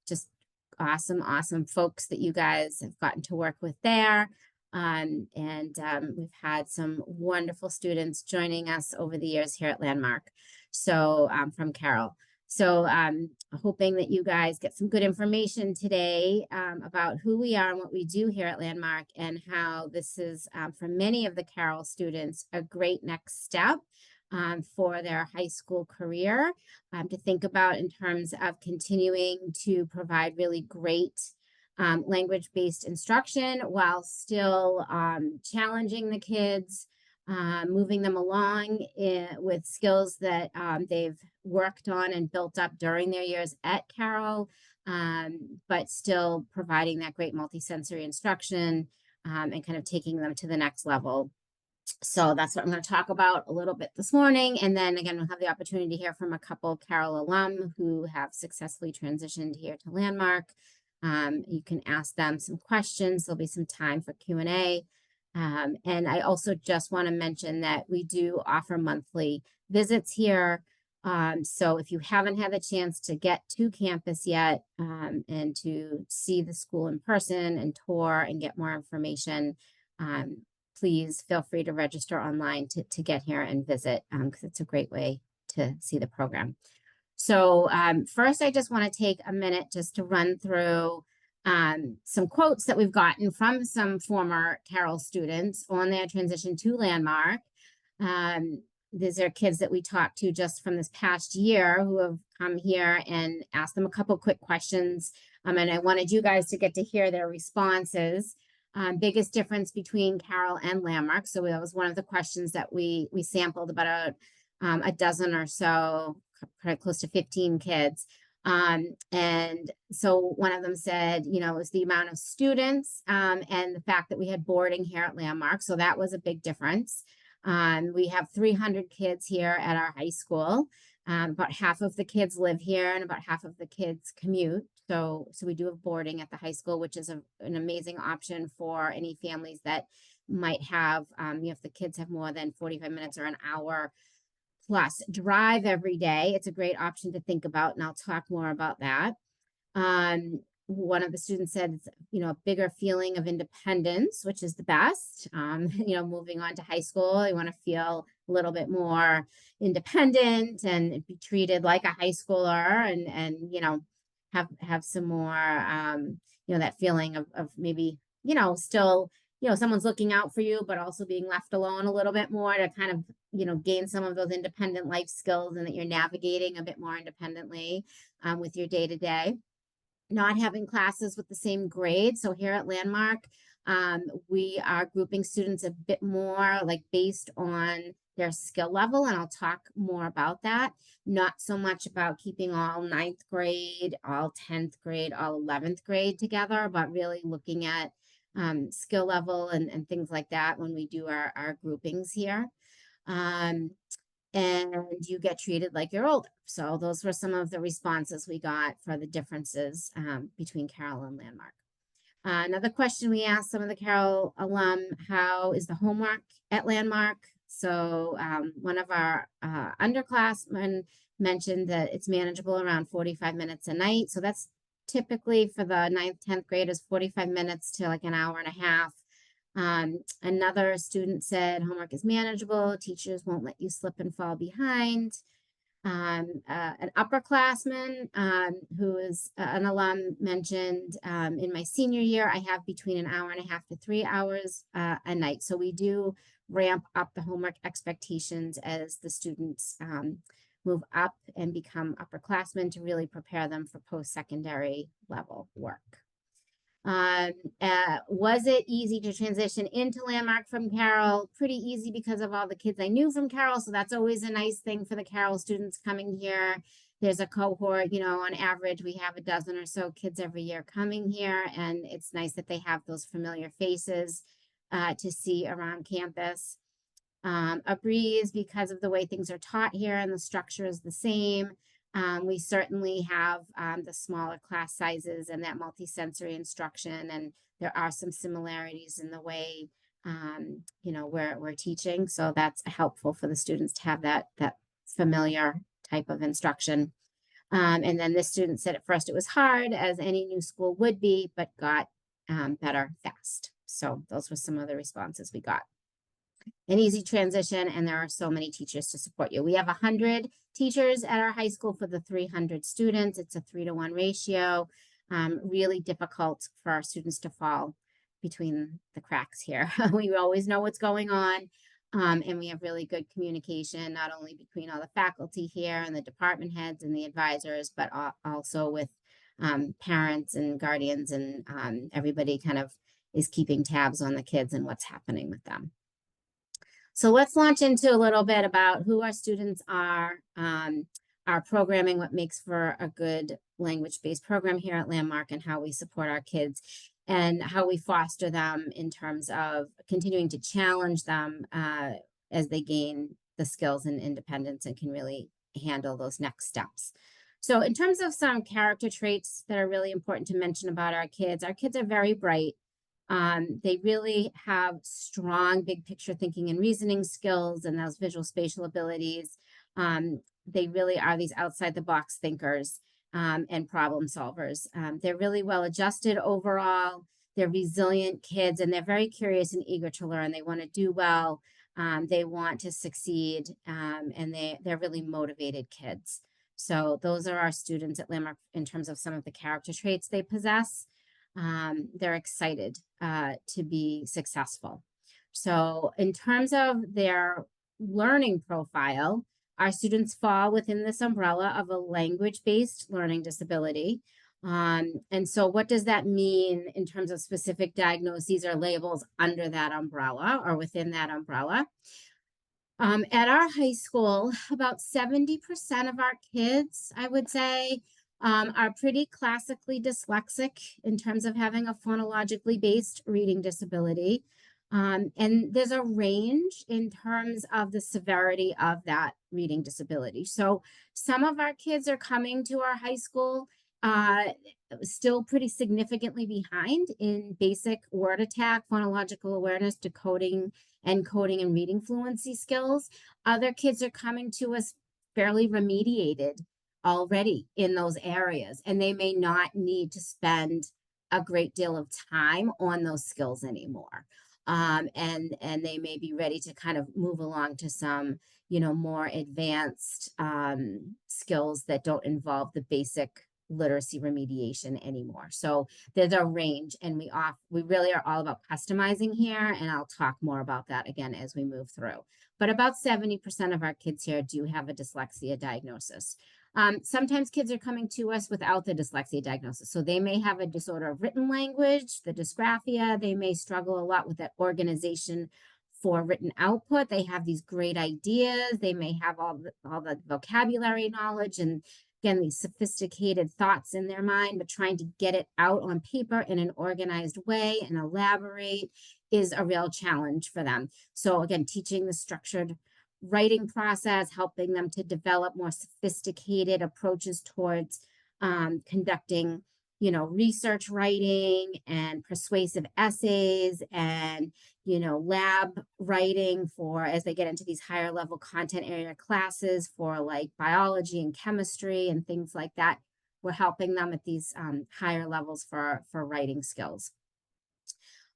just awesome folks that you guys have gotten to work with there. We've had some wonderful students joining us over the years here at Landmark. So from Carroll. So hoping that you guys get some good information today about who we are and what we do here at Landmark, and how this is, for many of the Carroll students, a great next step for their high school career, to think about in terms of continuing to provide really great language-based instruction while still challenging the kids, moving them along with skills that they've worked on and built up during their years at Carroll, but still providing that great multisensory instruction and kind of taking them to the next level. So that's what I'm going to talk about a little bit this morning. And then again, we'll have the opportunity to hear from a couple Carroll alum who have successfully transitioned here to Landmark. You can ask them some questions. There'll be some time for Q&A. And I also just want to mention that we do offer monthly visits here. So if you haven't had the chance to get to campus yet and to see the school in person and tour and get more information, please feel free to register online to get here and visit, because it's a great way to see the program. So first, I just want to take a minute just to run through some quotes that we've gotten from some former Carroll students on their transition to Landmark. These are kids that we talked to just from this past year who have come here and asked them a couple quick questions. And I wanted you guys to get to hear their responses. Biggest difference between Carroll and Landmark. So that was one of the questions that we sampled about a dozen or so, probably close to 15 kids. And so one of them said, you know, it was the amount of students and the fact that we had boarding here at Landmark. So that was a big difference. We have 300 kids here at our high school. About half of the kids live here and about half of the kids commute. So we do have boarding at the high school, which is an amazing option for any families that might have, if the kids have more than 45 minutes or an hour plus drive every day. It's a great option to think about, and I'll talk more about that. One of the students said, you know, a bigger feeling of independence, which is the best. You know, moving on to high school, you want to feel a little bit more independent and be treated like a high schooler, and you know, have some more, you know, that feeling of maybe, you know, still, you know, someone's looking out for you, but also being left alone a little bit more to kind of, you know, gain some of those independent life skills, and that you're navigating a bit more independently with your day-to-day. Not having classes with the same grade. So here at Landmark, we are grouping students a bit more like based on their skill level, and I'll talk more about that. Not so much about keeping all 9th grade, all 10th grade, all 11th grade together, but really looking at skill level and things like that when we do our groupings here. And you get treated like you're older. So those were some of the responses we got for the differences between Carroll and Landmark. Another question we asked some of the Carroll alum, how is the homework at Landmark? So one of our underclassmen mentioned that it's manageable around 45 minutes a night. So that's typically for the 9th, 10th graders, 45 minutes to like an hour and a half. Another student said homework is manageable. Teachers won't let you slip and fall behind. An upperclassman who is an alum mentioned, in my senior year, I have between an hour and a half to 3 hours a night. So we do ramp up the homework expectations as the students move up and become upperclassmen to really prepare them for post-secondary level work. Was it easy to transition into Landmark from Carroll? Pretty easy because of all the kids I knew from Carroll. So that's always a nice thing for the Carroll students coming here. There's a cohort, you know, on average, we have a dozen or so kids every year coming here. And it's nice that they have those familiar faces to see around campus. A breeze because of the way things are taught here and the structure is the same. We certainly have the smaller class sizes and that multisensory instruction, and there are some similarities in the way, you know, we're teaching. So that's helpful for the students to have that familiar type of instruction. And then this student said at first it was hard, as any new school would be, but got better fast. So those were some of the responses we got. An easy transition, and there are so many teachers to support you. We have 100 teachers at our high school for the 300 students. It's a 3-to-1 ratio. Really difficult for our students to fall between the cracks here. We always know what's going on, and we have really good communication, not only between all the faculty here and the department heads and the advisors, but also with parents and guardians, and everybody kind of is keeping tabs on the kids and what's happening with them. So let's launch into a little bit about who our students are, our programming, what makes for a good language-based program here at Landmark, and how we support our kids and how we foster them in terms of continuing to challenge them as they gain the skills and independence and can really handle those next steps. So in terms of some character traits that are really important to mention about our kids are very bright. They really have strong big picture thinking and reasoning skills and those visual spatial abilities. They really are these outside the box thinkers and problem solvers. They're really well adjusted overall. They're resilient kids, and they're very curious and eager to learn. They want to do well. They want to succeed, and they're really motivated kids. So those are our students at Landmark in terms of some of the character traits they possess. They're excited to be successful. So in terms of their learning profile, our students fall within this umbrella of a language-based learning disability. And so what does that mean in terms of specific diagnoses or labels under that umbrella or within that umbrella? At our high school, about 70% of our kids, I would say, are pretty classically dyslexic in terms of having a phonologically based reading disability. And there's a range in terms of the severity of that reading disability. So some of our kids are coming to our high school still pretty significantly behind in basic word attack, phonological awareness, decoding, encoding, and reading fluency skills. Other kids are coming to us fairly remediated already in those areas, and they may not need to spend a great deal of time on those skills anymore. And they may be ready to kind of move along to some, more advanced skills that don't involve the basic literacy remediation anymore. So there's a range, and we really are all about customizing here, and I'll talk more about that again as we move through. But about 70% of our kids here do have a dyslexia diagnosis. Sometimes kids are coming to us without the dyslexia diagnosis. So they may have a disorder of written language, the dysgraphia. They may struggle a lot with that organization for written output. They have these great ideas. They may have all the vocabulary knowledge and, again, these sophisticated thoughts in their mind, but trying to get it out on paper in an organized way and elaborate is a real challenge for them. So again, teaching the structured writing process, helping them to develop more sophisticated approaches towards conducting, research writing and persuasive essays and, lab writing for as they get into these higher level content area classes for like biology and chemistry and things like that. We're helping them at these higher levels for writing skills.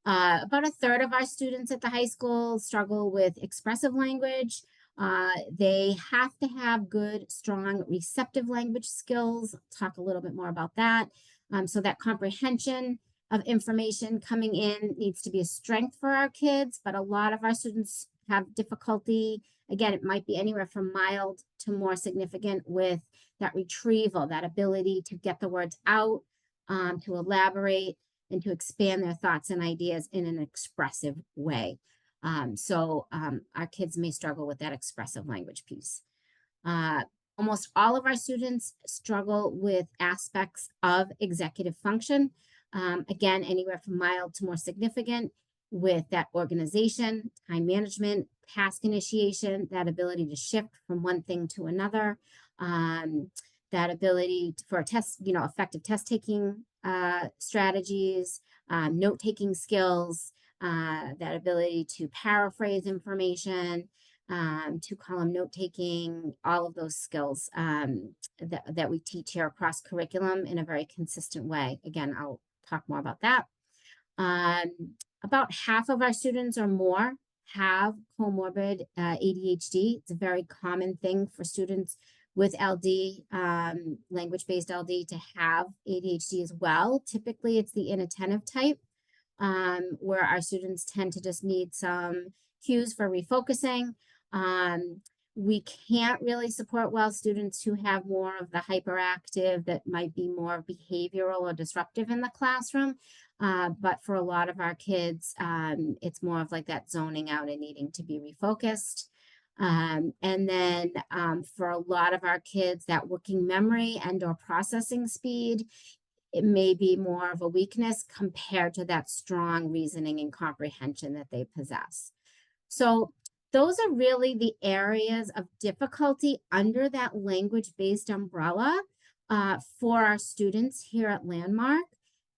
About a third of our students at the high school struggle with expressive language. They have to have good, strong, receptive language skills. I'll talk a little bit more about that. So that comprehension of information coming in needs to be a strength for our kids, but a lot of our students have difficulty. Again, it might be anywhere from mild to more significant with that retrieval, that ability to get the words out, to elaborate, and to expand their thoughts and ideas in an expressive way. So our kids may struggle with that expressive language piece. Almost all of our students struggle with aspects of executive function. Again, anywhere from mild to more significant with that organization, time management, task initiation, that ability to shift from one thing to another, that ability for effective test taking strategies, note taking skills, that ability to paraphrase information, two-column note-taking, all of those skills that we teach here across curriculum in a very consistent way. Again, I'll talk more about that. About half of our students or more have comorbid ADHD. It's a very common thing for students with LD, language-based LD, to have ADHD as well. Typically, it's the inattentive type, where our students tend to just need some cues for refocusing. We can't really support well students who have more of the hyperactive that might be more behavioral or disruptive in the classroom. But for a lot of our kids, it's more of like that zoning out and needing to be refocused. And then for a lot of our kids, that working memory and or processing speed, it may be more of a weakness compared to that strong reasoning and comprehension that they possess. So those are really the areas of difficulty under that language-based umbrella for our students here at Landmark.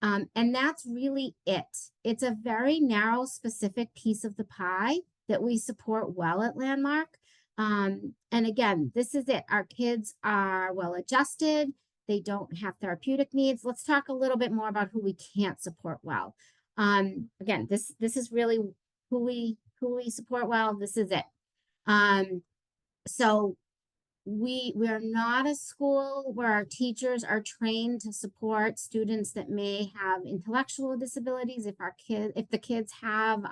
And that's really it. It's a very narrow, specific piece of the pie that we support well at Landmark. And again, this is it. Our kids are well adjusted. They don't have therapeutic needs. Let's talk a little bit more about who we can't support well. Again, this is really who we support well. This is it. So we are not a school where our teachers are trained to support students that may have intellectual disabilities. If the kids have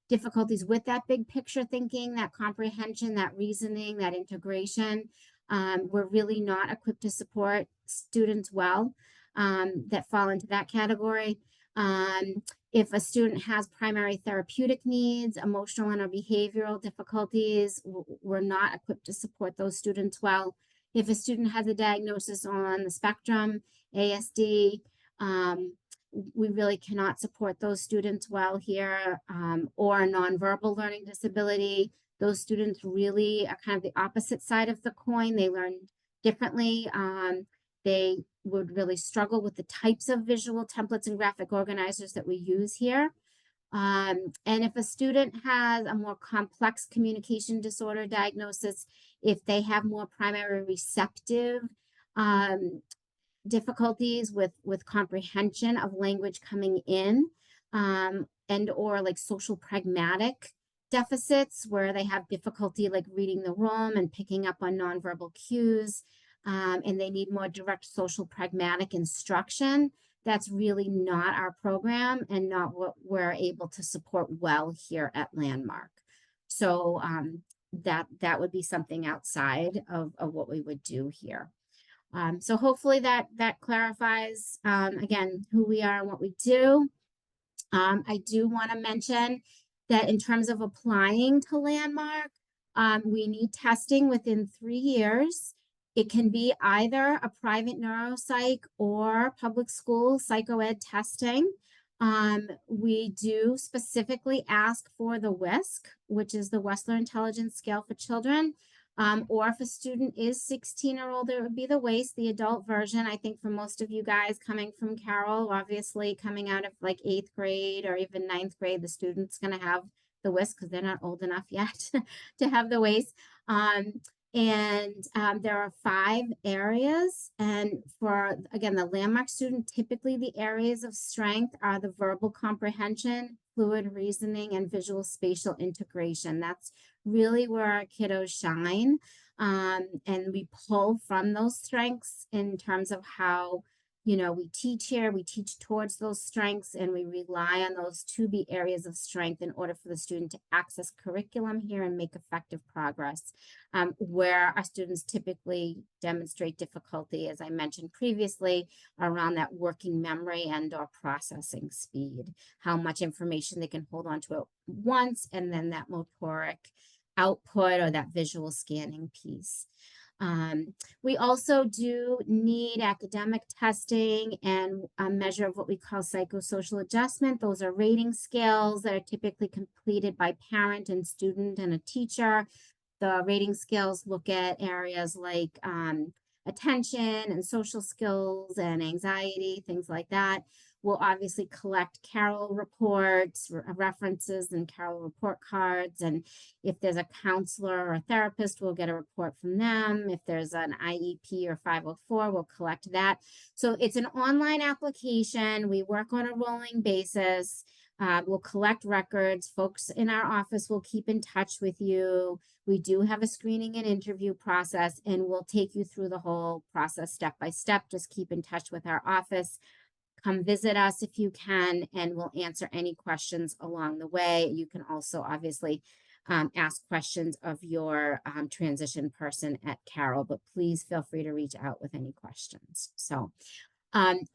difficulties with that big picture thinking, that comprehension, that reasoning, that integration, we're really not equipped to support students well that fall into that category. If a student has primary therapeutic needs, emotional and or behavioral difficulties, we're not equipped to support those students well. If a student has a diagnosis on the spectrum, ASD, we really cannot support those students well here, or a nonverbal learning disability. Those students really are kind of the opposite side of the coin. They learn differently. They would really struggle with the types of visual templates and graphic organizers that we use here. And if a student has a more complex communication disorder diagnosis, if they have more primary receptive difficulties with comprehension of language coming in, and or like social pragmatic deficits where they have difficulty like reading the room and picking up on nonverbal cues, and they need more direct social pragmatic instruction, that's really not our program and not what we're able to support well here at Landmark. So that would be something outside of what we would do here. So hopefully that clarifies, again, who we are and what we do. I do want to mention that in terms of applying to Landmark, we need testing within 3 years. It can be either a private neuropsych or public school psychoed testing. We do specifically ask for the WISC, which is the Westler Intelligence Scale for Children. Or if a student is 16 or older, it would be the WACE, the adult version. I think for most of you guys coming from Carroll, obviously coming out of like 8th grade or even 9th grade, the student's going to have the WISC because they're not old enough yet to have the WACE. There are 5 areas. And for, again, the Landmark student, typically the areas of strength are the verbal comprehension, fluid reasoning, and visual spatial integration. That's really where our kiddos shine. And we pull from those strengths in terms of how, we teach here, we teach towards those strengths, and we rely on those to be areas of strength in order for the student to access curriculum here and make effective progress. Where our students typically demonstrate difficulty, as I mentioned previously, around that working memory and or processing speed, how much information they can hold on to at once, and then that motoric output or that visual scanning piece. We also do need academic testing and a measure of what we call psychosocial adjustment. Those are rating scales that are typically completed by parent and student and a teacher. The rating scales look at areas like attention and social skills and anxiety, things like that. We'll obviously collect Carroll reports, references, and Carroll report cards. And if there's a counselor or a therapist, we'll get a report from them. If there's an IEP or 504, we'll collect that. So it's an online application. We work on a rolling basis. We'll collect records. Folks in our office will keep in touch with you. We do have a screening and interview process, and we'll take you through the whole process step by step. Just keep in touch with our office. Come visit us if you can, and we'll answer any questions along the way. You can also obviously ask questions of your transition person at Carroll, but please feel free to reach out with any questions. So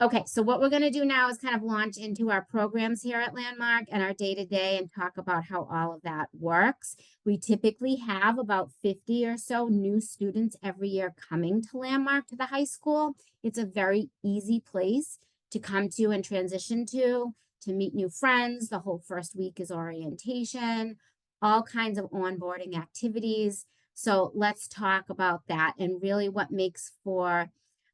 okay, so what we're going to do now is kind of launch into our programs here at Landmark and our day-to-day and talk about how all of that works. We typically have about 50 or so new students every year coming to Landmark, to the high school. It's a very easy place to come to and transition to meet new friends. The whole first week is orientation, all kinds of onboarding activities. So let's talk about that and really what makes for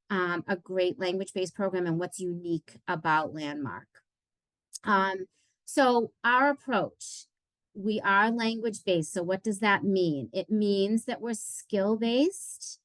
a great language-based program and what's unique about Landmark. So our approach, we are language-based. So what does that mean? It means that we're skill-based,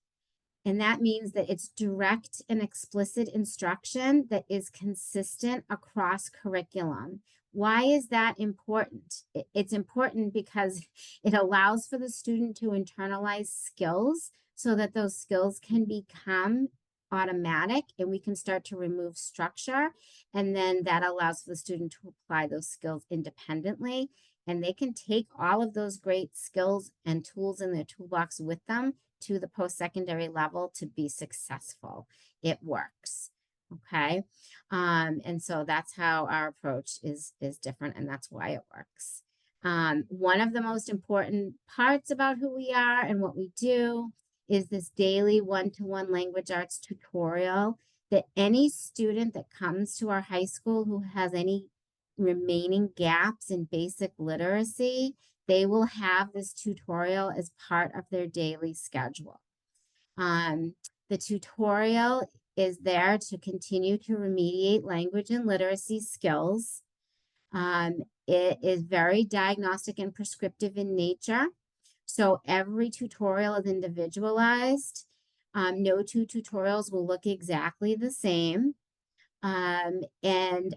and that means that it's direct and explicit instruction that is consistent across curriculum. Why is that important? It's important because it allows for the student to internalize skills so that those skills can become automatic and we can start to remove structure, and then that allows for the student to apply those skills independently, and they can take all of those great skills and tools in their toolbox with them to the post-secondary level to be successful. It works. Okay. And so that's how our approach is different, and that's why it works. One of the most important parts about who we are and what we do is this daily one-to-one language arts tutorial that any student that comes to our high school who has any remaining gaps in basic literacy, they will have this tutorial as part of their daily schedule. The tutorial is there to continue to remediate language and literacy skills. It is very diagnostic and prescriptive in nature. So every tutorial is individualized. No two tutorials will look exactly the same. And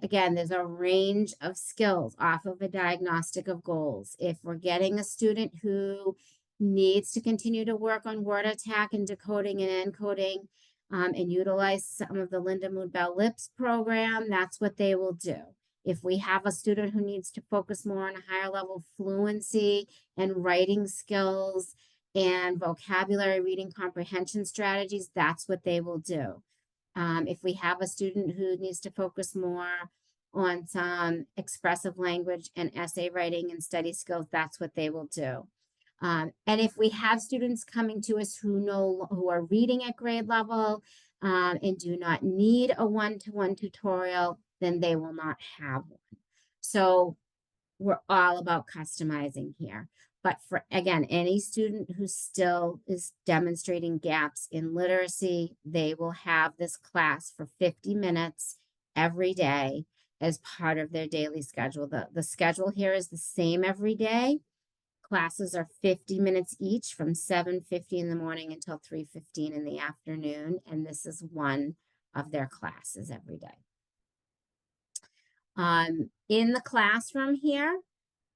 again, there's a range of skills off of a diagnostic of goals. If we're getting a student who needs to continue to work on word attack and decoding and encoding and utilize some of the Linda Moon Bell Lips program, that's what they will do. If we have a student who needs to focus more on a higher level fluency and writing skills and vocabulary reading comprehension strategies, that's what they will do. If we have a student who needs to focus more on some expressive language and essay writing and study skills, that's what they will do. And if we have students coming to us who are reading at grade level and do not need a one-to-one tutorial, then they will not have one. So we're all about customizing here. But for, again, any student who still is demonstrating gaps in literacy, they will have this class for 50 minutes every day as part of their daily schedule. The schedule here is the same every day. Classes are 50 minutes each from 7:50 in the morning until 3:15 in the afternoon. And this is one of their classes every day. In the classroom here,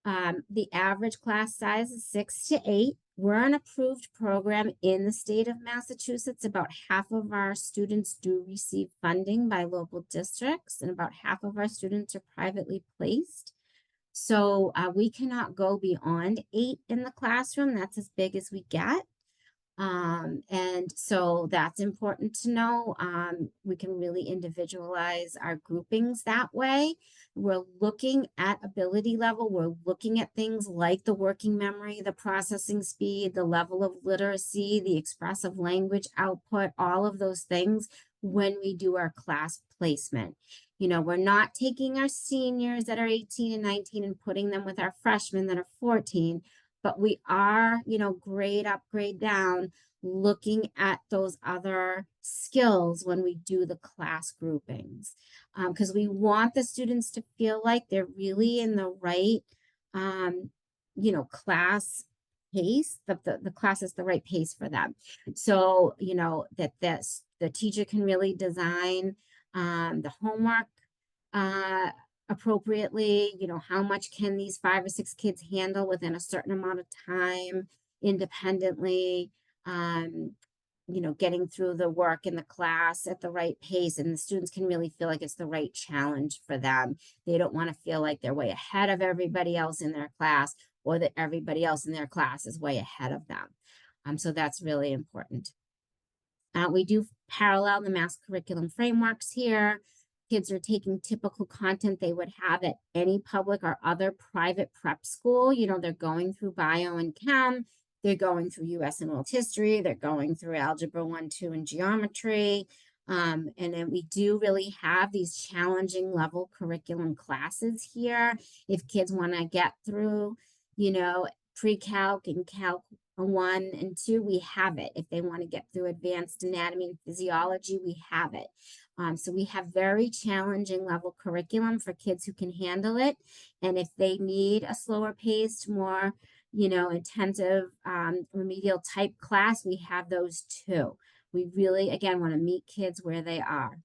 the average class size is 6 to 8. We're an approved program in the state of Massachusetts. About half of our students do receive funding by local districts, and about half of our students are privately placed. So we cannot go beyond 8 in the classroom. That's as big as we get. And so that's important to know. We can really individualize our groupings that way. We're looking at ability level. We're looking at things like the working memory, the processing speed, the level of literacy, the expressive language output, all of those things when we do our class placement. You know, we're not taking our seniors that are 18 and 19 and putting them with our freshmen that are 14, but we are, you know, grade up, grade down, looking at those other skills when we do the class groupings, because we want the students to feel like they're really in the right, class pace, the class is the right pace for them. So, that the teacher can really design the homework uh, appropriately, how much can these 5 or 6 kids handle within a certain amount of time independently, um, getting through the work in the class at the right pace, and the students can really feel like it's the right challenge for them. They don't want to feel like they're way ahead of everybody else in their class, or that everybody else in their class is way ahead of them. So that's really important. We do parallel the mass curriculum frameworks here. Kids are taking typical content they would have at any public or other private prep school. They're going through bio and chem, they're going through US and world history, they're going through algebra 1, 2, and geometry. And then we do really have these challenging level curriculum classes here. If kids want to get through, pre-calc and calc 1 and 2, we have it. If they want to get through advanced anatomy and physiology, we have it. So we have very challenging level curriculum for kids who can handle it. And if they need a slower paced, more, intensive remedial type class, we have those too. We really, again, want to meet kids where they are.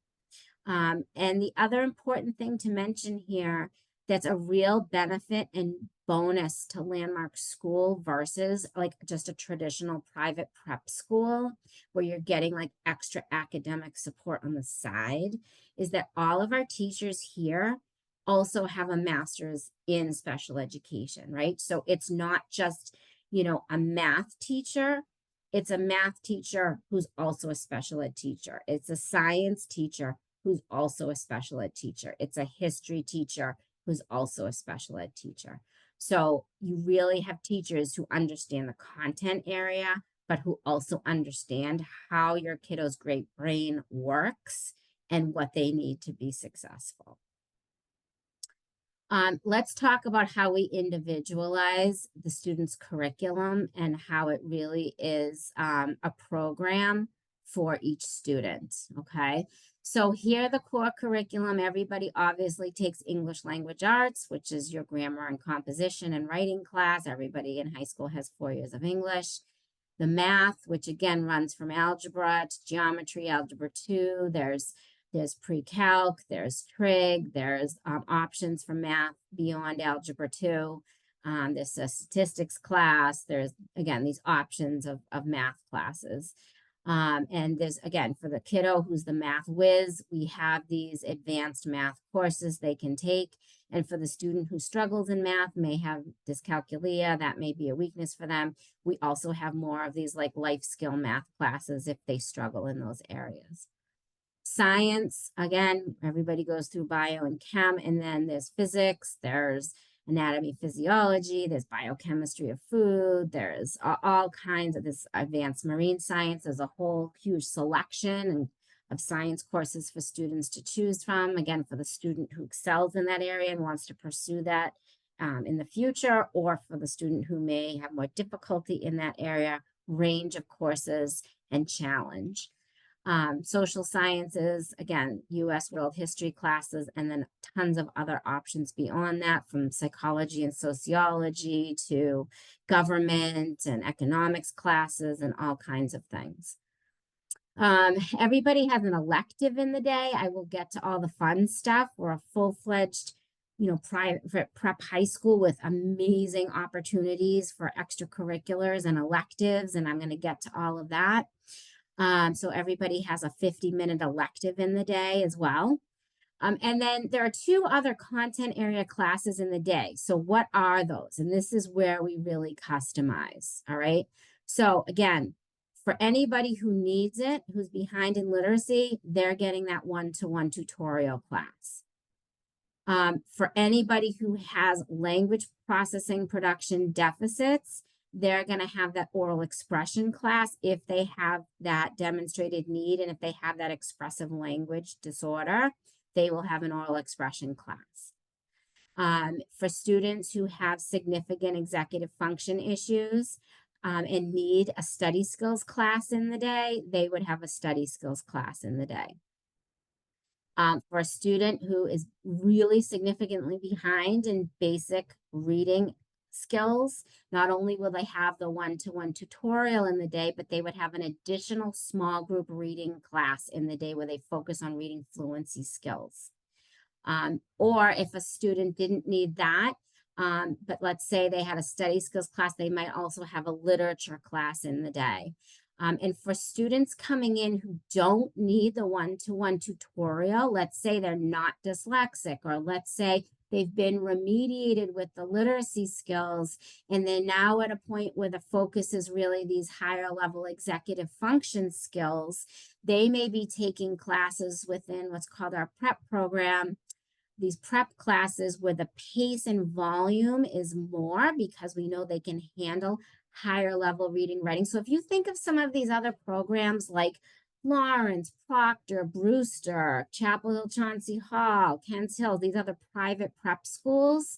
And the other important thing to mention here that's a real benefit and bonus to Landmark School versus like just a traditional private prep school where you're getting like extra academic support on the side is that all of our teachers here also have a master's in special education, right? So it's not just, a math teacher. It's a math teacher who's also a special ed teacher. It's a science teacher who's also a special ed teacher. It's a history teacher who's also a special ed teacher. So you really have teachers who understand the content area, but who also understand how your kiddo's great brain works and what they need to be successful. Let's talk about how we individualize the student's curriculum and how it really is a program for each student, okay? So here, the core curriculum, everybody obviously takes English language arts, which is your grammar and composition and writing class. Everybody in high school has 4 years of English. The math, which again runs from algebra to geometry, algebra 2. There's pre-calc, there's trig, there's options for math beyond algebra 2. There's a statistics class. There's, again, these options of math classes. And there's, again, for the kiddo who's the math whiz, we have these advanced math courses they can take. And for the student who struggles in math, may have dyscalculia, that may be a weakness for them. We also have more of these like life skill math classes if they struggle in those areas. Science, again, everybody goes through bio and chem, and then there's physics, there's anatomy, physiology, there's biochemistry of food, there's all kinds of this advanced marine science. There's a whole huge selection of science courses for students to choose from, again, for the student who excels in that area and wants to pursue that in the future, or for the student who may have more difficulty in that area, range of courses and challenge. Social sciences, again, US world history classes, and then tons of other options beyond that, from psychology and sociology to government and economics classes and all kinds of things. Everybody has an elective in the day. I will get to all the fun stuff. We're a full-fledged, private prep high school with amazing opportunities for extracurriculars and electives, and I'm going to get to all of that. So everybody has a 50-minute elective in the day as well. And then there are 2 other content area classes in the day. So what are those? And this is where we really customize, all right? So again, for anybody who needs it, who's behind in literacy, they're getting that 1-to-1 tutorial class. For anybody who has language processing production deficits, they're going to have that oral expression class if they have that demonstrated need, and if they have that expressive language disorder, they will have an oral expression class. For students who have significant executive function issues, and need a study skills class in the day, they would have a study skills class in the day. For a student who is really significantly behind in basic reading skills, not only will they have the one-to-one tutorial in the day, but they would have an additional small group reading class in the day where they focus on reading fluency skills. Or if a student didn't need that, but let's say they had a study skills class, they might also have a literature class in the day. And for students coming in who don't need the one-to-one tutorial, let's say they're not dyslexic, or let's say they've been remediated with the literacy skills, and they're now at a point where the focus is really these higher level executive function skills, they may be taking classes within what's called our prep program. These prep classes where the pace and volume is more because we know they can handle higher level reading, writing. So if you think of some of these other programs like Lawrence, Proctor, Brewster, Chapel Hill, Chauncey Hall, Kent Hill, these other private prep schools,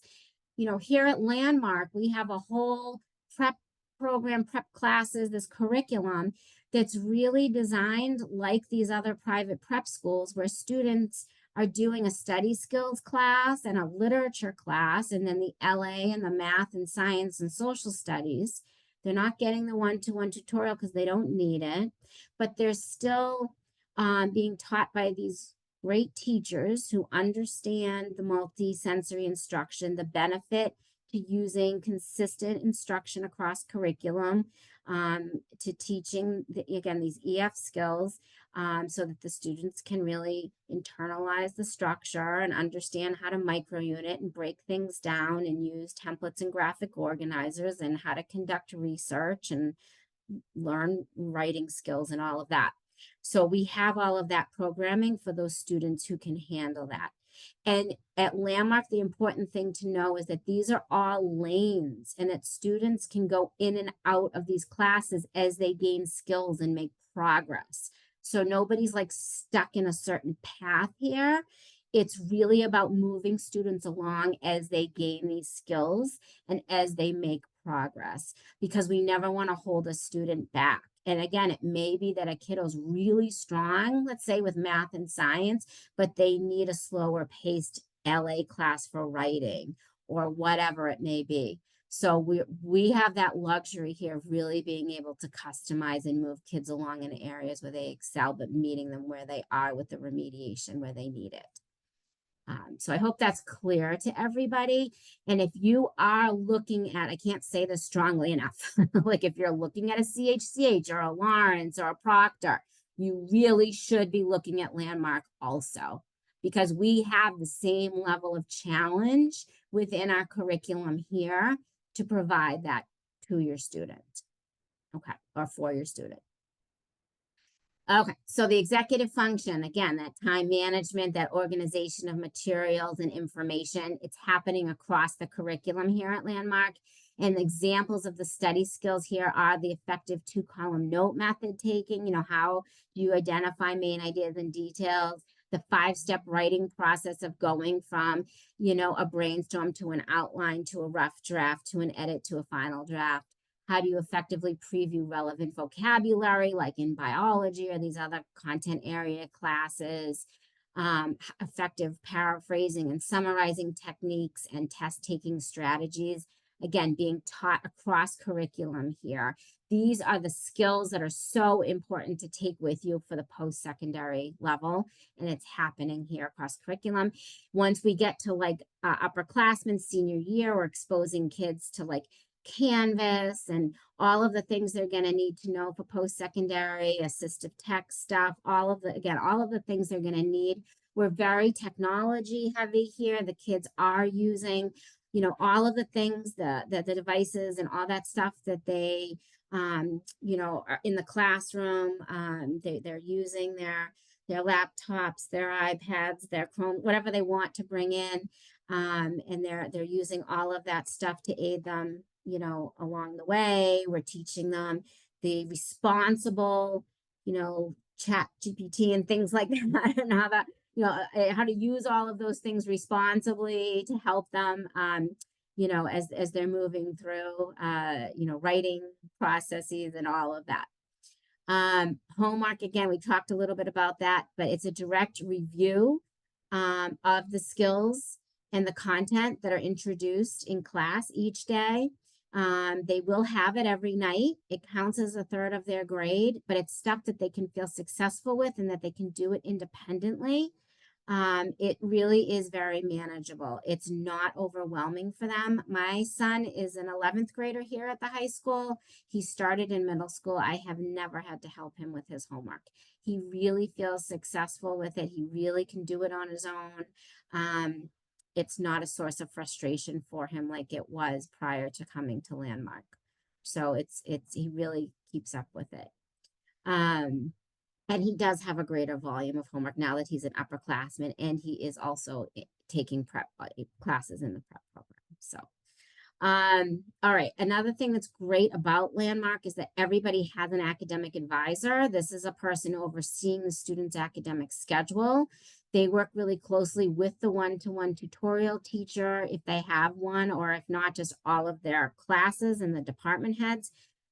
here at Landmark, we have a whole prep program, prep classes, this curriculum that's really designed like these other private prep schools where students are doing a study skills class and a literature class, and then the LA and the math and science and social studies. They're not getting the one-to-one tutorial because they don't need it, but they're still being taught by these great teachers who understand the multi-sensory instruction, the benefit to using consistent instruction across curriculum, to teaching, again, these EF skills, so that the students can really internalize the structure and understand how to micro-unit and break things down and use templates and graphic organizers and how to conduct research and learn writing skills and all of that. So we have all of that programming for those students who can handle that. And at Landmark, the important thing to know is that these are all lanes and that students can go in and out of these classes as they gain skills and make progress. So nobody's like stuck in a certain path here. It's really about moving students along as they gain these skills and as they make progress, because we never want to hold a student back. And again, it may be that a kiddo's really strong, let's say with math and science, but they need a slower paced LA class for writing or whatever it may be. So we have that luxury here of really being able to customize and move kids along in areas where they excel, but meeting them where they are with the remediation where they need it. So I hope that's clear to everybody. And if you are looking at, I can't say this strongly enough, like if you're looking at a CHCH or a Lawrence or a Proctor, you really should be looking at Landmark also, because we have the same level of challenge within our curriculum here to provide that to your student, okay, or for your student. Okay, so the executive function, again, that time management, that organization of materials and information, it's happening across the curriculum here at Landmark. And examples of the study skills here are the effective 2-column note method taking, how do you identify main ideas and details, the 5-step writing process of going from, a brainstorm to an outline to a rough draft to an edit to a final draft. How do you effectively preview relevant vocabulary, like in biology or these other content area classes? Effective paraphrasing and summarizing techniques and test-taking strategies. Again, being taught across curriculum here. These are the skills that are so important to take with you for the post-secondary level, and it's happening here across curriculum. Once we get to upperclassmen senior year, we're exposing kids to Canvas and all of the things they're going to need to know for post-secondary, assistive tech stuff, all of the things they're going to need. We're very technology heavy here. The kids are using, all of the things, the devices and all that stuff that they, are in the classroom. They're using their laptops, their iPads, their Chrome, whatever they want to bring in. And they're using all of that stuff to aid them, along the way. We're teaching them the responsible, chat GPT and things like that, and how that, how to use all of those things responsibly to help them, you know, as they're moving through, you know, writing processes and all of that. Homework, again, we talked a little bit about that, but it's a direct review of the skills and the content that are introduced in class each day. They will have it every night. It counts as a third of their grade, but it's stuff that they can feel successful with and that they can do it independently. It really is very manageable. It's not overwhelming for them. My son is an 11th grader here at the high school. He started in middle school. I have never had to help him with his homework. He really feels successful with it. He really can do it on his own. It's not a source of frustration for him like it was prior to coming to Landmark. So he really keeps up with it. And he does have a greater volume of homework now that he's an upperclassman, and he is also taking prep classes in the prep program. So, all right. Another thing that's great about Landmark is that everybody has an academic advisor. This is a person overseeing the student's academic schedule. They work really closely with the one-to-one tutorial teacher if they have one, or if not, just all of their classes and the department heads.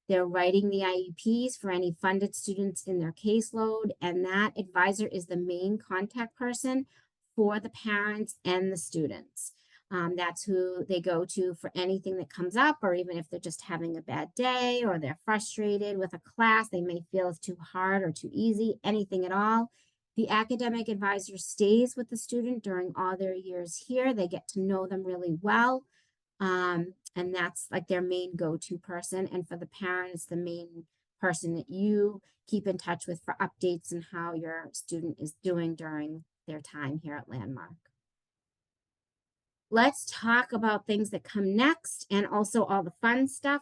They're writing the IEPs for any funded students in their caseload, and that advisor is the main contact person for the parents and the students. That's who they go to for anything that comes up, or even if they're just having a bad day or they're frustrated with a class, they may feel it's too hard or too easy, anything at all. The academic advisor stays with the student during all their years here. They get to know them really well. And that's like their main go-to person. And for the parents, the main person that you keep in touch with for updates and how your student is doing during their time here at Landmark. Let's talk about things that come next and also all the fun stuff.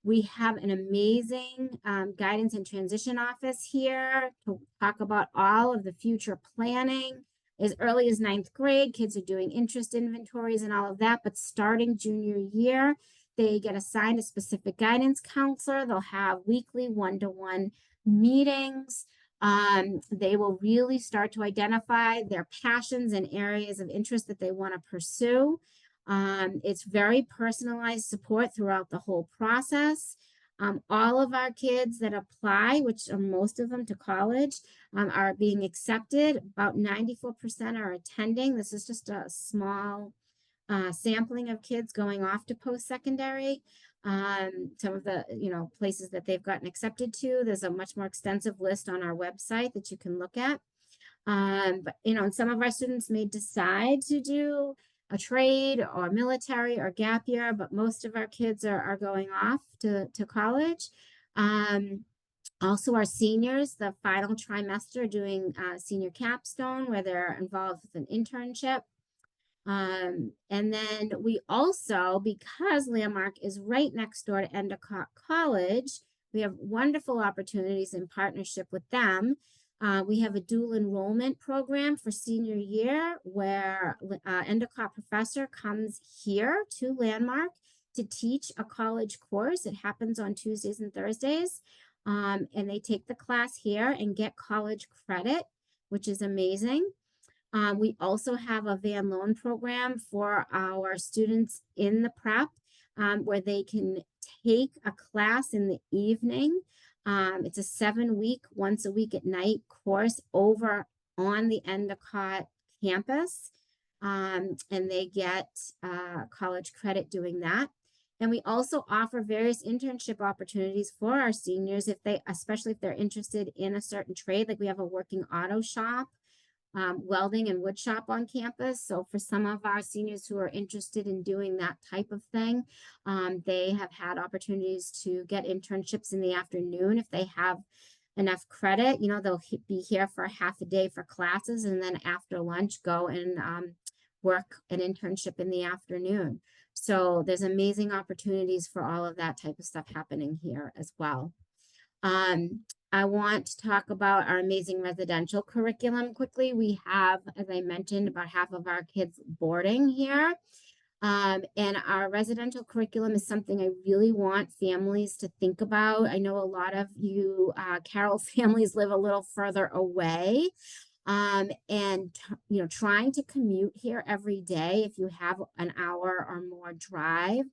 We have an amazing guidance and transition office here to talk about all of the future planning. As early as 9th grade, kids are doing interest inventories and all of that, but starting junior year, they get assigned a specific guidance counselor. They'll have weekly one-to-one meetings. They will really start to identify their passions and areas of interest that they want to pursue. It's very personalized support throughout the whole process. All of our kids that apply, which are most of them to college, are being accepted. About 94% are attending. This is just a small sampling of kids going off to post-secondary. Some of the places that they've gotten accepted to, there's a much more extensive list on our website that you can look at. But and some of our students may decide to do a trade or military or gap year, but most of our kids are going off to college. Also our seniors, the final trimester, doing senior capstone where they're involved with an internship. And then we also, because Landmark is right next door to Endicott College, we have wonderful opportunities in partnership with them. We have a dual enrollment program for senior year where Endicott professor comes here to Landmark to teach a college course. It happens on Tuesdays and Thursdays. And they take the class here and get college credit, which is amazing. We also have a van loan program for our students in the prep where they can take a class in the evening. It's a 7-week, once a week at night course over on the Endicott campus. And they get college credit doing that. And we also offer various internship opportunities for our seniors especially if they're interested in a certain trade. Like we have a working auto shop, welding and wood shop on campus. So for some of our seniors who are interested in doing that type of thing, they have had opportunities to get internships in the afternoon if they have enough credit. They'll be here for half a day for classes and then after lunch go and work an internship in the afternoon. So there's amazing opportunities for all of that type of stuff happening here as well. I want to talk about our amazing residential curriculum quickly. We have, as I mentioned, about half of our kids boarding here. And our residential curriculum is something I really want families to think about. I know a lot of you Carroll families live a little further away. And trying to commute here every day, if you have an hour or more drive,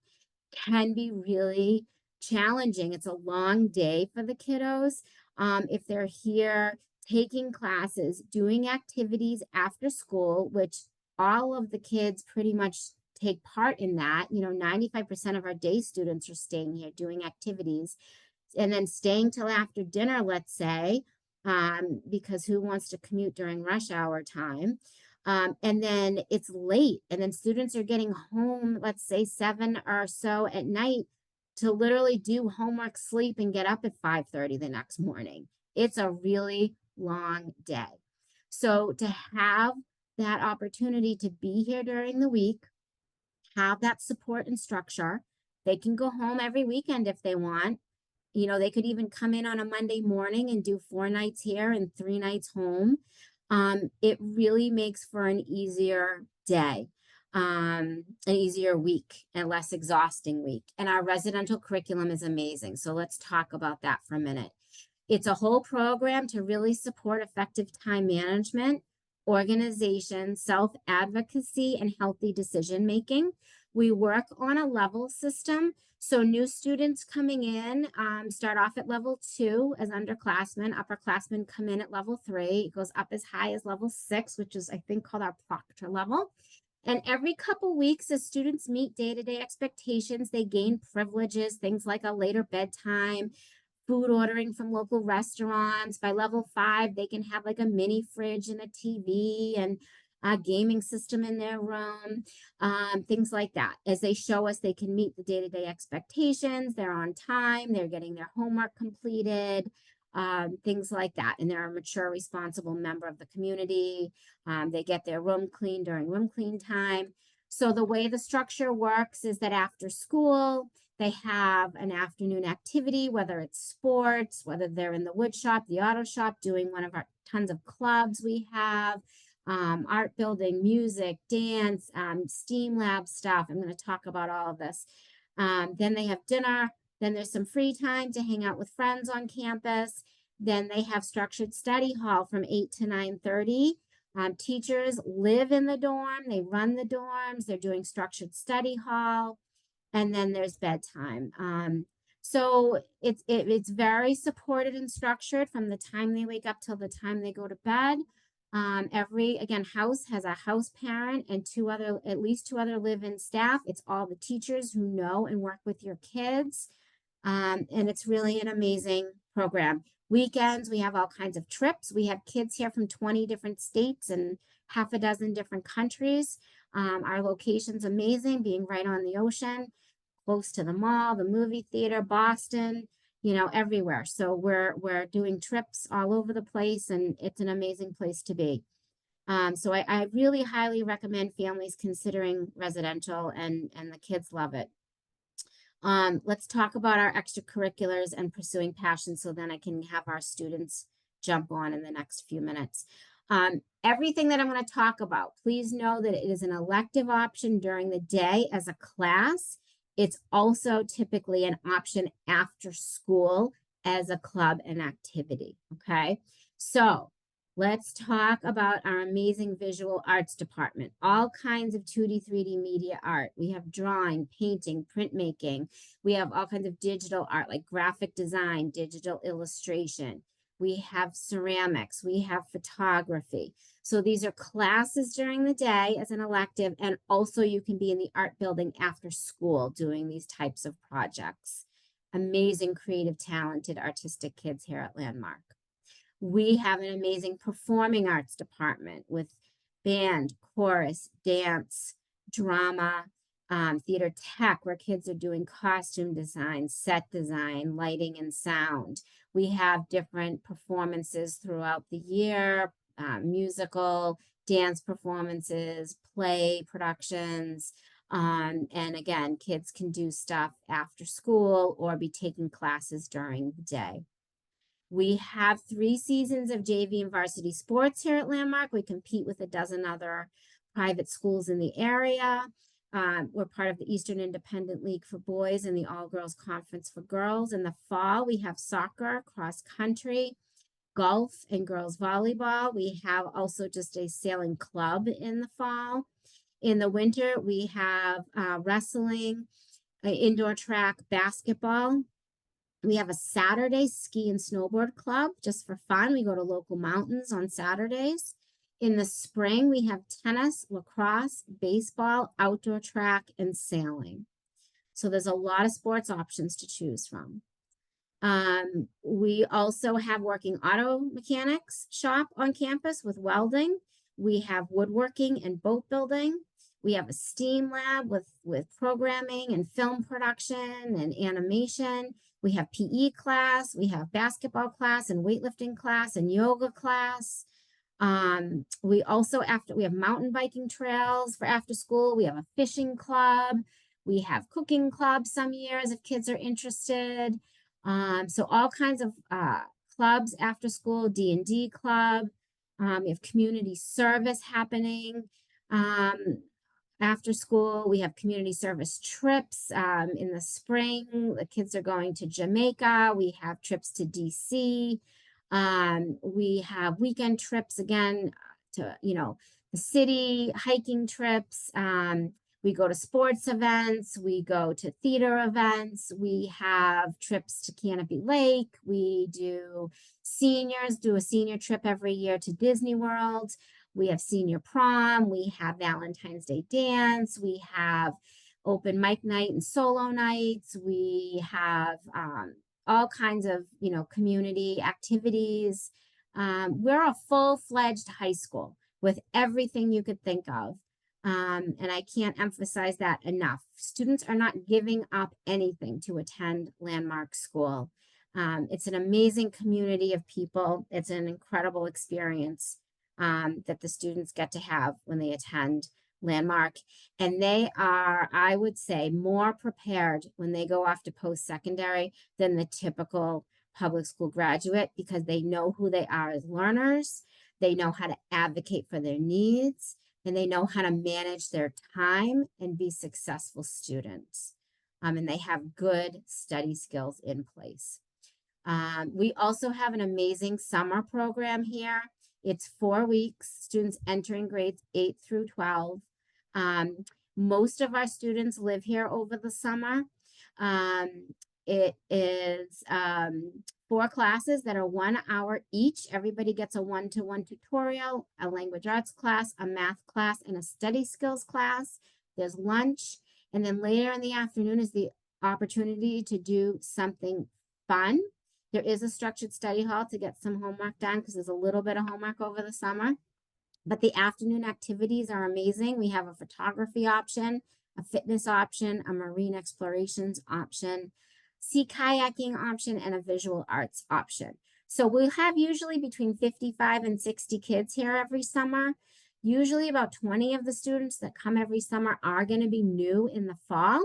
can be really challenging. It's a long day for the kiddos. If they're here taking classes, doing activities after school, which all of the kids pretty much take part in that. 95% of our day students are staying here doing activities and then staying till after dinner, let's say, because who wants to commute during rush hour time? And then it's late, and then students are getting home, let's say 7 or so at night to literally do homework, sleep, and get up at 5:30 the next morning. It's a really long day. So to have that opportunity to be here during the week, have that support and structure, they can go home every weekend if they want. They could even come in on a Monday morning and do 4 nights here and 3 nights home. It really makes for an easier day, an easier week, and less exhausting week. And our residential curriculum is amazing. So let's talk about that for a minute. It's a whole program to really support effective time management, organization, self-advocacy, and healthy decision making. We work on a level system. So new students coming in start off at level 2 as underclassmen. Upperclassmen come in at level 3. It goes up as high as level 6, which is, I think, called our proctor level. And every couple weeks, as students meet day-to-day expectations, they gain privileges, things like a later bedtime, food ordering from local restaurants. By level 5, they can have like a mini fridge and a TV and a gaming system in their room, things like that. As they show us, they can meet the day-to-day expectations. They're on time. They're getting their homework completed, things like that. And they're a mature, responsible member of the community. They get their room cleaned during room clean time. So the way the structure works is that after school, they have an afternoon activity, whether it's sports, whether they're in the wood shop, the auto shop, doing one of our tons of clubs we have, art building, music, dance, STEAM lab stuff. I'm going to talk about all of this. Then they have dinner. Then there's some free time to hang out with friends on campus. Then they have structured study hall from 8 to 9:30. Teachers live in the dorm. They run the dorms. They're doing structured study hall. And then there's bedtime. So it's very supported and structured from the time they wake up till the time they go to bed. Every house has a house parent and at least two other live-in staff. It's all the teachers who know and work with your kids. And it's really an amazing program. Weekends, we have all kinds of trips. We have kids here from 20 different states and half a dozen different countries. Our location's amazing, being right on the ocean, close to the mall, the movie theater, Boston, everywhere. So we're doing trips all over the place, and it's an amazing place to be. So I really highly recommend families considering residential, and the kids love it. Let's talk about our extracurriculars and pursuing passion, so then I can have our students jump on in the next few minutes. Everything that I'm going to talk about, please know that it is an elective option during the day as a class. It's also typically an option after school as a club and activity, okay? So let's talk about our amazing visual arts department. All kinds of 2D, 3D media art. We have drawing, painting, printmaking. We have all kinds of digital art like graphic design, digital illustration. We have ceramics. We have photography. So these are classes during the day as an elective, and also you can be in the art building after school doing these types of projects. Amazing, creative, talented, artistic kids here at Landmark. We have an amazing performing arts department with band, chorus, dance, drama, theater tech, where kids are doing costume design, set design, lighting, and sound. We have different performances throughout the year, musical, dance performances, play productions. And again, kids can do stuff after school or be taking classes during the day. We have 3 seasons of JV and varsity sports here at Landmark. We compete with a dozen other private schools in the area. We're part of the Eastern Independent League for boys and the All Girls Conference for girls. In the fall, we have soccer, cross country. golf and girls volleyball. We have also just a sailing club in the fall. In the winter, we have wrestling, indoor track, basketball. We have a Saturday ski and snowboard club just for fun. We go to local mountains on Saturdays. In the spring, we have tennis, lacrosse, baseball, outdoor track, and sailing. So there's a lot of sports options to choose from. We also have working auto mechanics shop on campus with welding. We have woodworking and boat building. We have a STEAM lab with programming and film production and animation. We have PE class. We have basketball class and weightlifting class and yoga class. We also, we have mountain biking trails for after school. We have a fishing club. We have cooking clubs some years if kids are interested. So all kinds of clubs after school, D&D club. We have community service happening after school. We have community service trips in the spring. The kids are going to Jamaica. We have trips to DC. We have weekend trips again to, the city, hiking trips. We go to sports events. We go to theater events. We have trips to Canopy Lake. We do a senior trip every year to Disney World. We have senior prom. We have Valentine's Day dance. We have open mic night and solo nights. We have all kinds of, community activities. We're a full-fledged high school with everything you could think of. And I can't emphasize that enough. Students are not giving up anything to attend Landmark School. It's an amazing community of people. It's an incredible experience that the students get to have when they attend Landmark. And they are, I would say, more prepared when they go off to post-secondary than the typical public school graduate because they know who they are as learners. They know how to advocate for their needs. And they know how to manage their time and be successful students. And they have good study skills in place. We also have an amazing summer program here. It's 4 weeks, students entering grades 8 through 12. Most of our students live here over the summer. It is 4 classes that are 1 hour each. Everybody gets a 1-to-1 tutorial, a language arts class, a math class, and a study skills class. There's lunch. And then later in the afternoon is the opportunity to do something fun. There is a structured study hall to get some homework done because there's a little bit of homework over the summer. But the afternoon activities are amazing. We have a photography option, a fitness option, a marine explorations option, sea kayaking option, and a visual arts option. So we'll have usually between 55 and 60 kids here every summer. Usually about 20 of the students that come every summer are going to be new in the fall.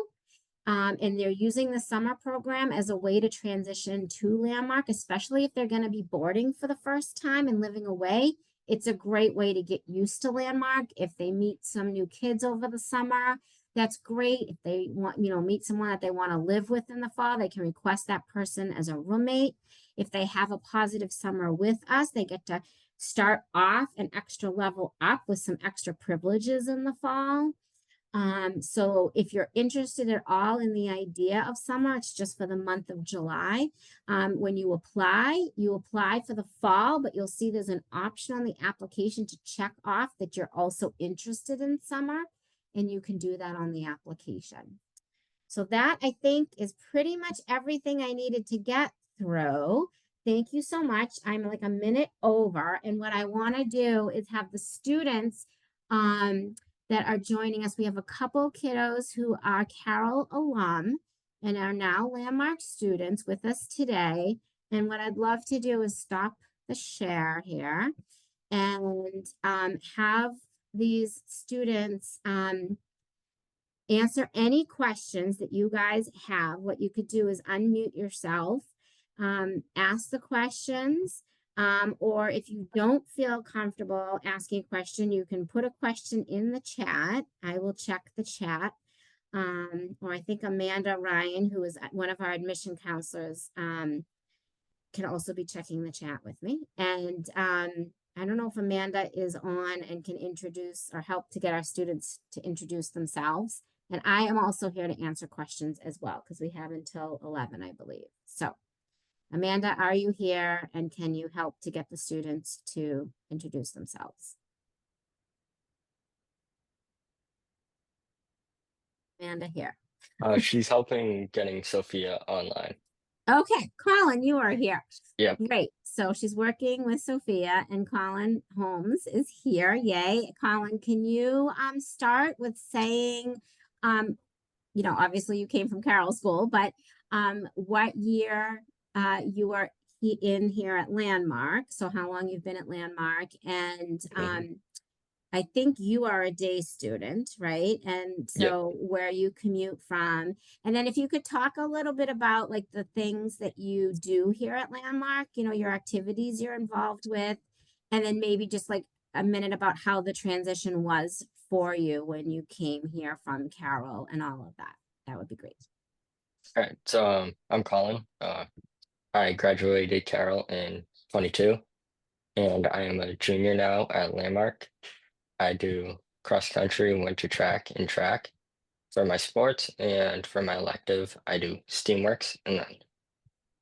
And they're using the summer program as a way to transition to Landmark, especially if they're going to be boarding for the first time and living away. It's a great way to get used to Landmark. If they meet some new kids over the summer, that's great. If they want, meet someone that they want to live with in the fall, they can request that person as a roommate. If they have a positive summer with us, they get to start off an extra level up with some extra privileges in the fall. So if you're interested at all in the idea of summer, it's just for the month of July. When you apply for the fall, but you'll see there's an option on the application to check off that you're also interested in summer, and you can do that on the application. So that, I think, is pretty much everything I needed to get through. Thank you so much. I'm like a minute over, and what I want to do is have the students that are joining us. We have a couple kiddos who are Carroll alum and are now Landmark students with us today. And what I'd love to do is stop the share here and have these students answer any questions that you guys have. What you could do is unmute yourself, ask the questions. Or if you don't feel comfortable asking a question, you can put a question in the chat. I will check the chat. Or I think Amanda Ryan, who is one of our admission counselors, can also be checking the chat with me. And I don't know if Amanda is on and can introduce or help to get our students to introduce themselves. And I am also here to answer questions as well, because we have until 11, I believe. So Amanda, are you here and can you help to get the students to introduce themselves? Amanda here. She's helping getting Sophia online. Okay, Colin, you are here. Yep. Great. So she's working with Sophia and Colin Holmes is here. Yay. Colin, can you start with saying obviously you came from Carroll School, but what year you are in here at Landmark? So how long you've been at Landmark and Mhm. I think you are a day student, right? And Yep. so where you commute from. And then if you could talk a little bit about like the things that you do here at Landmark, your activities you're involved with, and then maybe just like a minute about how the transition was for you when you came here from Carroll and all of that. That would be great. All right. So I'm Colin. I graduated Carroll in 22, and I am a junior now at Landmark. I do cross country, winter track, and track for my sports, and for my elective, I do Steamworks, and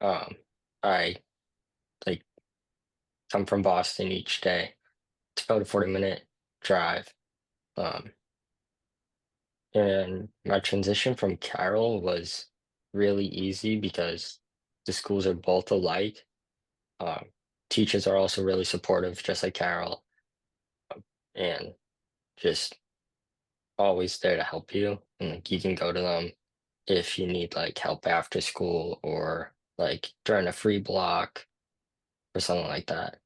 then I like come from Boston each day. It's about a 40-minute drive. Um, And my transition from Carroll was really easy because the schools are both alike. Um, Teachers are also really supportive, just like Carroll, and just always there to help you. And like you can go to them if you need like help after school or like during a free block or something like that.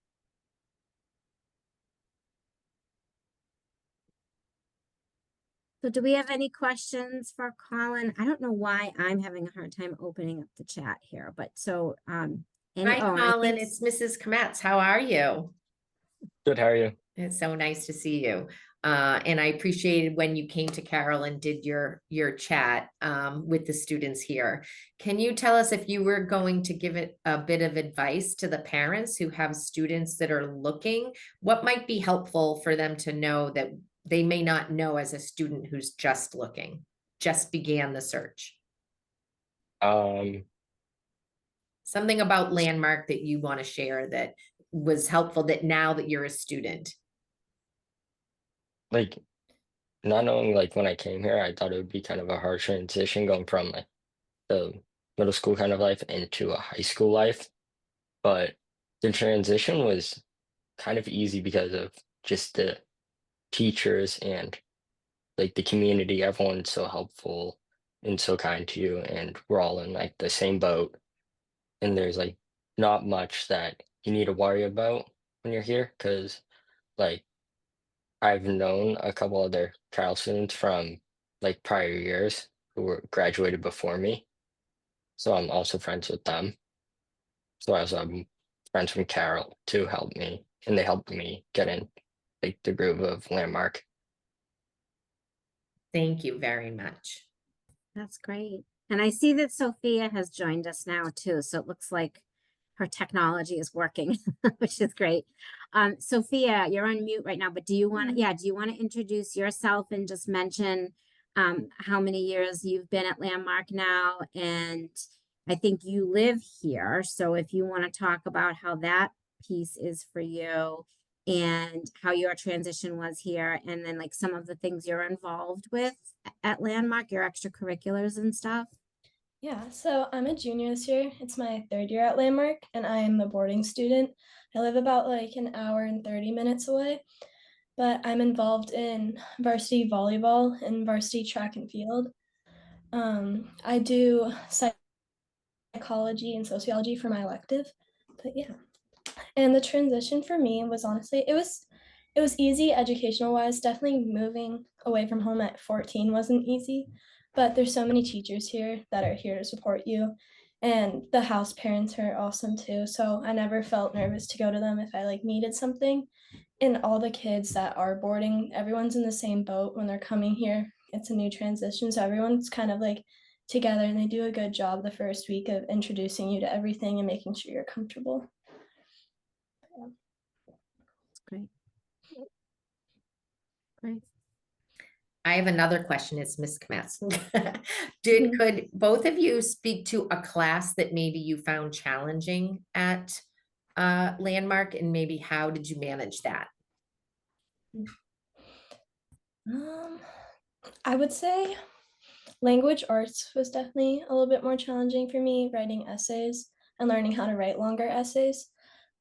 So do we have any questions for Colin? I don't know why I'm having a hard time opening up the chat here, but so Hi, and I Colin. think It's Mrs. Kometz. How are you? Good, how are you? It's so nice to see you. And I appreciated when you came to Carol and did your chat with the students here. Can you tell us if you were going to give it a bit of advice to the parents who have students that are looking? What might be helpful for them to know that they may not know as a student who's just looking, just began the search? Um, Something about Landmark that you want to share that was helpful that now that you're a student. like not knowing like when I came here, I thought it would be kind of a hard transition going from like the middle school kind of life into a high school life. But the transition was kind of easy because of just the teachers and like the community. Everyone's so helpful and so kind to you, and we're all in like the same boat. And there's like not much that you need to worry about when you're here because like I've known a couple other Carroll students from like prior years who were graduated before me. So I'm also friends with them. So I also have friends from Carroll to help me, and they helped me get in like the groove of Landmark. Thank you very much. that's great. And I see that Sophia has joined us now too. So it looks like her technology is working, which is great. Sophia, you're on mute right now, but do you want to, do you want to introduce yourself and just mention how many years you've been at Landmark now? And I think you live here. So if you want to talk about how that piece is for you and how your transition was here, and then like some of the things you're involved with at Landmark, your extracurriculars and stuff. Yeah, so I'm a junior this year. It's my third year at Landmark, and I am a boarding student. I live about like an hour and 30 minutes away, but I'm involved in varsity volleyball and varsity track and field. I do psychology and sociology for my elective, but yeah. And the transition for me was honestly, it was easy educational wise. Definitely moving away from home at 14 wasn't easy, but there's so many teachers here that are here to support you. And the house parents are awesome too. So I never felt nervous to go to them if I like needed something. And all the kids that are boarding, everyone's in the same boat when they're coming here. It's a new transition. So everyone's kind of like together, and they do a good job the first week of introducing you to everything and making sure you're comfortable. That's great. Great. I have another question. It's Miss Kmetz. Mhm. Could both of you speak to a class that maybe you found challenging at Landmark, and maybe how did you manage that? I would say language arts was definitely a little bit more challenging for me, writing essays and learning how to write longer essays.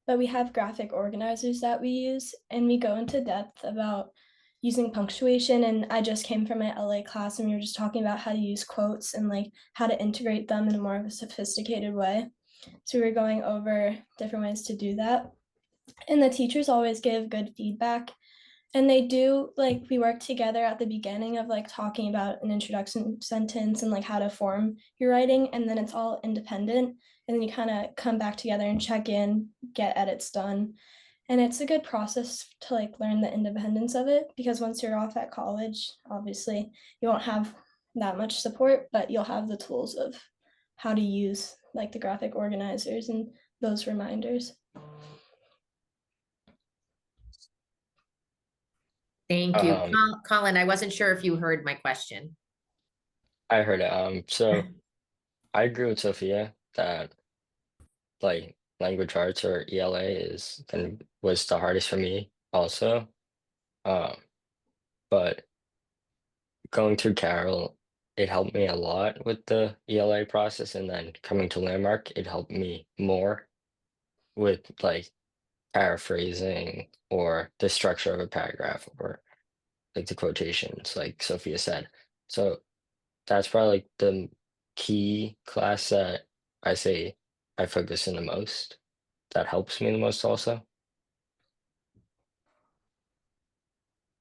But we have graphic organizers that we use, and we go into depth about using punctuation. And I just came from my LA class, and we were just talking about how to use quotes and like how to integrate them in a more of a sophisticated way. So we were going over different ways to do that. And the teachers always give good feedback. And they do, like, we work together at the beginning of like talking about an introduction sentence and like how to form your writing. And then it's all independent. And then you kind of come back together and check in, get edits done. And it's a good process to like learn the independence of it, because once you're off at college, obviously you won't have that much support, but you'll have the tools of how to use like the graphic organizers and those reminders. Thank you. Um, Colin, I wasn't sure if you heard my question. I heard it. So I agree with Sophia that like language arts or ELA is and was the hardest for me also. Um, but going through Carroll, it helped me a lot with the ELA process, and then coming to Landmark, it helped me more with like paraphrasing or the structure of a paragraph or like the quotations, like Sophia said. So that's probably like the key class that I say I focus in the most. That helps me the most also.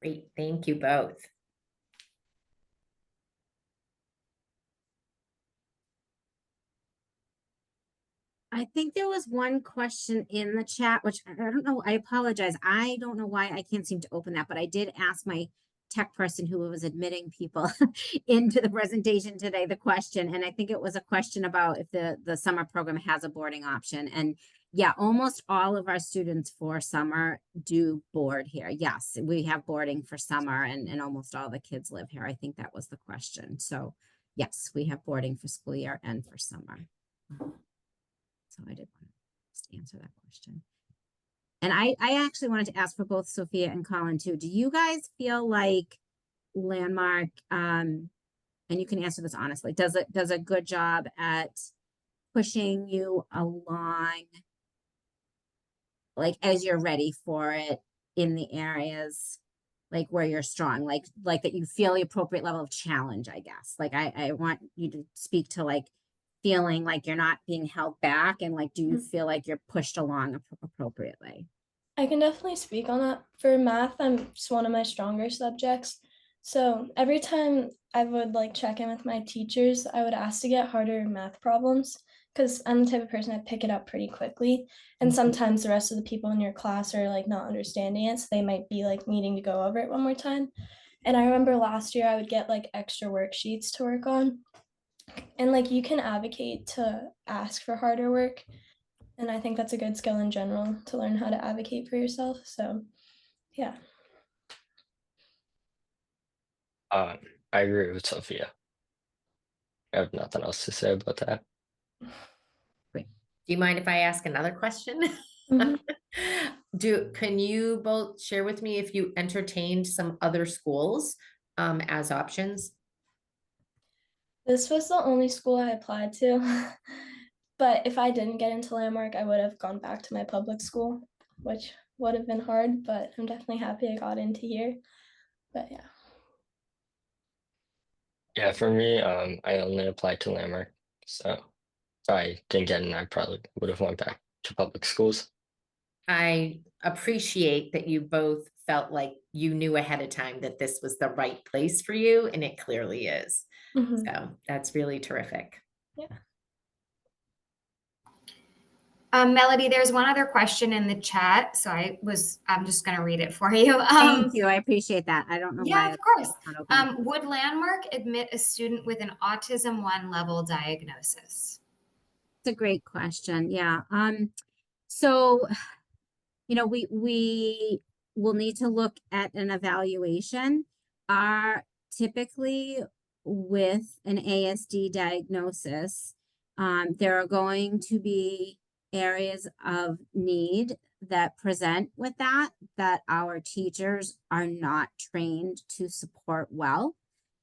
Great, thank you both. I think there was one question in the chat, which I don't know. I apologize. I don't know why I can't seem to open that, but I did ask my tech person who was admitting people into the presentation today the question. And I think it was a question about if the summer program has a boarding option. And yeah, almost all of our students for summer do board here. Yes, we have boarding for summer, and almost all the kids live here. I think that was the question. So yes, we have boarding for school year and for summer. So I did want to just answer that question. And I actually wanted to ask for both Sophia and Colin too. Do you guys feel like Landmark, and you can answer this honestly, does a good job at pushing you along, like as you're ready for it in the areas like where you're strong, like that you feel the appropriate level of challenge, I guess. Like I want you to speak to like feeling like you're not being held back, and like do you feel like you're pushed along appropriately? I can definitely speak on that. For math, it's one of my stronger subjects. So every time I would like check in with my teachers, I would ask to get harder math problems, because I'm the type of person I pick it up pretty quickly. And sometimes the rest of the people in your class are like not understanding it, so they might be like needing to go over it one more time. And I remember last year I would get like extra worksheets to work on. And like you can advocate to ask for harder work. And I think that's a good skill in general, to learn how to advocate for yourself. So yeah. I agree with Sophia. I have nothing else to say about that. Do you mind if I ask another question? Mhm. Can you both share with me if you entertained some other schools as options? This was the only school I applied to. But if I didn't get into Landmark, I would have gone back to my public school, which would have been hard, but I'm definitely happy I got into here. But yeah. Yeah, for me, I only applied to Landmark, so if I didn't get in, I probably would have went back to public schools. I appreciate that you both felt like you knew ahead of time that this was the right place for you, and it clearly is. Mhm. So that's really terrific. Yeah. Melody, there's one other question in the chat, so I'm just going to read it for you. Thank you. I appreciate that. I don't know Yeah, why of course. it's not open. Would Landmark admit a student with an autism 1 level diagnosis? It's a great question. Yeah. So, you know, we will need to look at an evaluation. Typically with an ASD diagnosis, there are going to be areas of need that present with that our teachers are not trained to support well.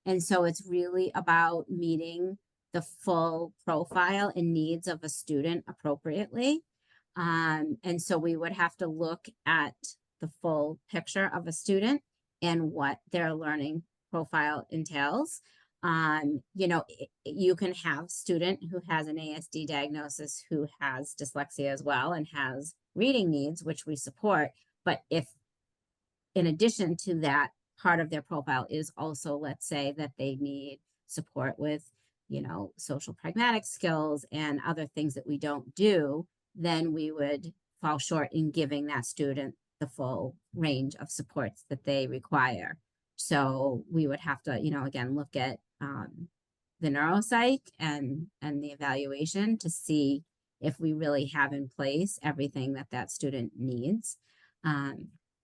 And so it's really about meeting the full profile and needs of a student appropriately. And so we would have to look at the full picture of a student and what their learning profile entails. You know, you can have student who has an ASD diagnosis who has dyslexia as well and has reading needs, which we support. But if in addition to that, part of their profile is also, let's say that they need support with, you know, social pragmatic skills and other things that we don't do, then we would fall short in giving that student the full range of supports that they require. So we would have to, you know, again, look at the neuropsych and the evaluation to see if we really have in place everything that that student needs.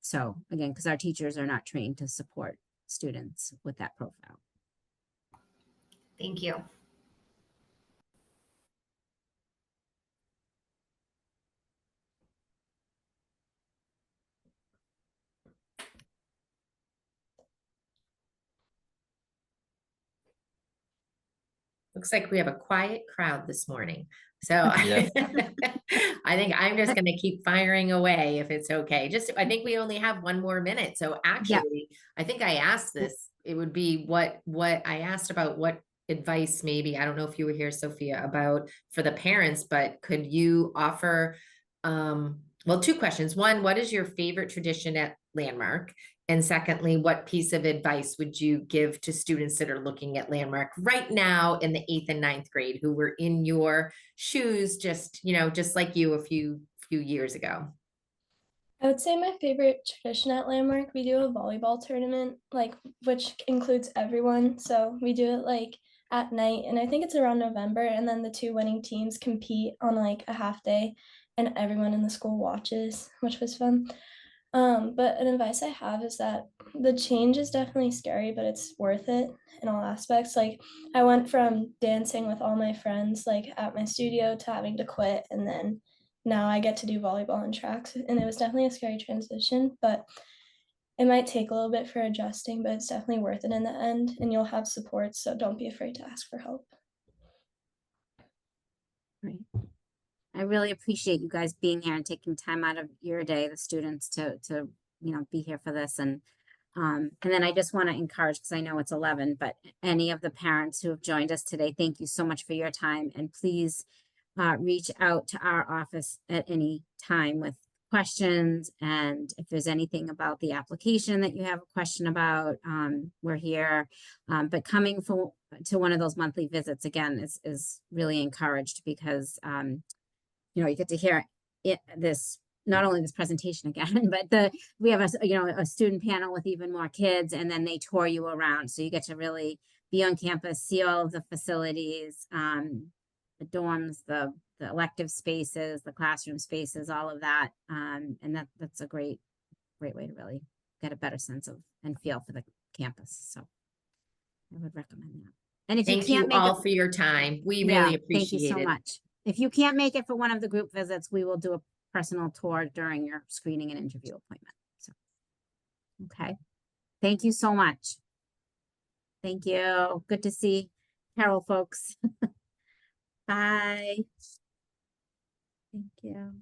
So again, because our teachers are not trained to support students with that profile. Thank you. Looks like we have a quiet crowd this morning. So Yep. I think I'm just going to keep firing away if it's okay. I think we only have 1 more minute. So actually, I think I asked this, it would be what I asked about what advice maybe, I don't know if you were here, Sophia, about for the parents, but could you offer, well, 2 questions. One, what is your favorite tradition at Landmark? And secondly, what piece of advice would you give to students that are looking at Landmark right now in the 8th and 9th grade who were in your shoes just like you a few years ago? I would say my favorite tradition at Landmark, we do a volleyball tournament, like which includes everyone. So we do it like at night, and I think it's around November, and then the 2 winning teams compete on like a half day, and everyone in the school watches, which was fun. But an advice I have is that the change is definitely scary, but it's worth it in all aspects. Like I went from dancing with all my friends like at my studio to having to quit, and then now I get to do volleyball and tracks, and it was definitely a scary transition, but it might take a little bit for adjusting, but it's definitely worth it in the end, and you'll have support, so don't be afraid to ask for help. Great. I really appreciate you guys being here and taking time out of your day, the students, to you know, be here for this. And then I just want to encourage, because I know it's 11, but any of the parents who have joined us today, thank you so much for your time. And please reach out to our office at any time with questions. And if there's anything about the application that you have a question about, we're here. But coming to one of those monthly visits, again, is really encouraged, because you know, you get to hear this, not only this presentation again, but we have a student panel with even more kids, and then they tour you around. So you get to really be on campus, see all of the facilities, the dorms, the elective spaces, the classroom spaces, all of that. And that's a great way to really get a better sense of and feel for the campus. So I would recommend that. And if Thank you can't you make all it, for your time. We really appreciate thank you so it. much. If you can't make it for one of the group visits, we will do a personal tour during your screening and interview appointment. So, okay. Thank you so much. Thank you. Good to see Carroll folks. Bye. Thank you.